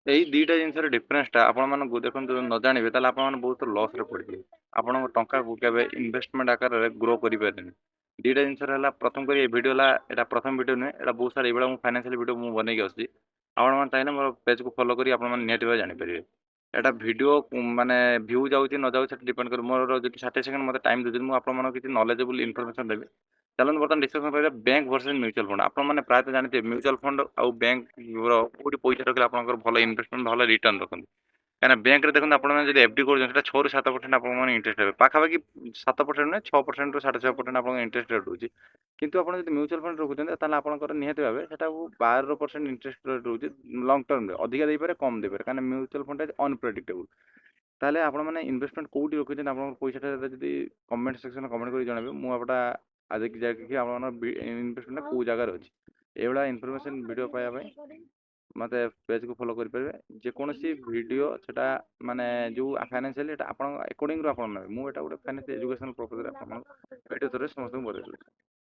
ଏଇ ଦିଟା ଜିନିଷର ଡିଫରେନ୍ସଟା ଆପଣମାନଙ୍କୁ ଦେଖନ୍ତୁ ନ ଜାଣିବେ ତାହେଲେ ଆପଣମାନେ ବହୁତ ଲସ୍ରେ ପଡ଼ିଯିବେ। ଆପଣଙ୍କ ଟଙ୍କାକୁ କେବେ ଇନଭେଷ୍ଟମେଣ୍ଟ ଆକାରରେ ଗ୍ରୋ କରିପାରିବେନି। ଦିଟା ଜିନିଷର ହେଲା ପ୍ରଥମ କରି ଏ ଭିଡ଼ିଓ ହେଲା ଏଇଟା ପ୍ରଥମ ଭିଡ଼ିଓ ନୁହେଁ, ଏଇଟା ବହୁତ ସାରା ଏଇଭଳିଆ ମୁଁ ଫାଇନାନ୍ସିଆଲ ଭିଡ଼ିଓ ମୁଁ ବନେଇକି ଆସୁଛି। ଆପଣମାନେ ଚାହିଁଲେ ମୋର ପେଜକୁ ଫଲୋ କରି ଆପଣମାନେ ନିହାତି ଭାବେ ଜାଣିପାରିବେ। ଏଇଟା ଭିଡ଼ିଓ ମାନେ ଭ୍ୟୁ ଯାଉଛି ନ ଯାଉଛି ସେଟା ଡିପେଣ୍ଡ କରେ। ମୋର ଯଦି 60 ସେକେଣ୍ଡ ମୋତେ ଟାଇମ୍ ଦେଉଛନ୍ତି ମୁଁ ଆପଣମାନଙ୍କୁ କିଛି ନଲେଜେବୁଲ୍ ଇନଫର୍ମେସନ୍ ଦେବି। ଚାଲନ୍ତୁ ବର୍ତ୍ତମାନ ଡିସ୍କସନ୍ କରିବା ବ୍ୟାଙ୍କ ଭର୍ସେସ୍ ମ୍ୟୁଚୁଆଲ୍ ଫଣ୍ଡ। ଆପଣମାନେ ପ୍ରାୟତଃ ଜାଣିଥିବେ ମ୍ୟୁଚୁଆଲ୍ ଫଣ୍ଡ ଆଉ ବ୍ୟାଙ୍କର କୋଉଠି ପଇସା ରଖିଲେ ଆପଣଙ୍କର ଭଲ ଇନଭେଷ୍ଟମେଣ୍ଟ ଭଲ ରିଟର୍ନ ରଖନ୍ତି। କାହିଁକିନା ବ୍ୟାଙ୍କରେ ଦେଖନ୍ତୁ ଆପଣମାନେ ଯଦି ଏଫ୍ ଡି କରୁଛନ୍ତି ସେଟା 6 ରୁ 7% ଆପଣମାନେ ଇଣ୍ଟରେଷ୍ଟ ହେବେ। ପାଖାପାଖି 7% ନୁହେଁ 6%ରୁ 6.5% ଆପଣଙ୍କ ଇଣ୍ଟରେଷ୍ଟ ରେଟ୍ ରହୁଛି। କିନ୍ତୁ ଆପଣ ଯଦି ମ୍ୟୁଚୁଆଲ୍ ଫଣ୍ଡ ରଖୁଛନ୍ତି ତାହେଲେ ଆପଣଙ୍କର ନିହାତି ଭାବେ ସେଟାକୁ 12% ଇଣ୍ଟରେଷ୍ଟ ରେଟ୍ ରହୁଛି ଲଙ୍ଗ୍ ଟର୍ମରେ। ଅଧିକା ଦେଇପାରେ କମ୍ ଦେଇପାରେ କାହିଁକିନା ମ୍ୟୁଚୁଆଲ୍ ଫଣ୍ଡ ଅନପ୍ରେଡିକ୍ଟେବୁଲ୍। ତାହେଲେ ଆପଣମାନେ ଇନଭେଷ୍ଟମେଣ୍ଟ କୋଉଠି ରଖୁଛନ୍ତି ଆପଣଙ୍କ ପଇସାଟା ଯଦି କମେଣ୍ଟ ସେକ୍ସନରେ କମେଣ୍ଟ କରି ଜଣାଇବେ ମୁଁ ଆପଣଟା ଆଜି ଯାଇକି ଆପଣଙ୍କର ଇନଭେଷ୍ଟମେଣ୍ଟ କୋଉ ଜାଗାରେ ଅଛି ଏଇଭଳିଆ ଇନଫର୍ମେସନ୍ ଭିଡ଼ିଓ ପାଇବା ପାଇଁ ମୋତେ ପେଜ୍କୁ ଫଲୋ କରିପାରିବେ। ଯେକୌଣସି ଭିଡ଼ିଓ ସେଟା ମାନେ ଯେଉଁ ଫାଇନାନ୍ସିଆଲି ଏଟା ଆପଣଙ୍କ ଆକର୍ଡ଼ିଂରୁ ଆପଣ ନେବେ। ମୁଁ ଏଟା ଗୋଟେ ଫାଇନାନ୍ସିଆଲ ଏଜୁକେସନାଲ ପର୍ପଜରେ ଆପଣଙ୍କୁ ଭିଡ଼ିଓ ଥ୍ରୁରେ ସମସ୍ତଙ୍କୁ ବତେଇ ଦେଉଛି।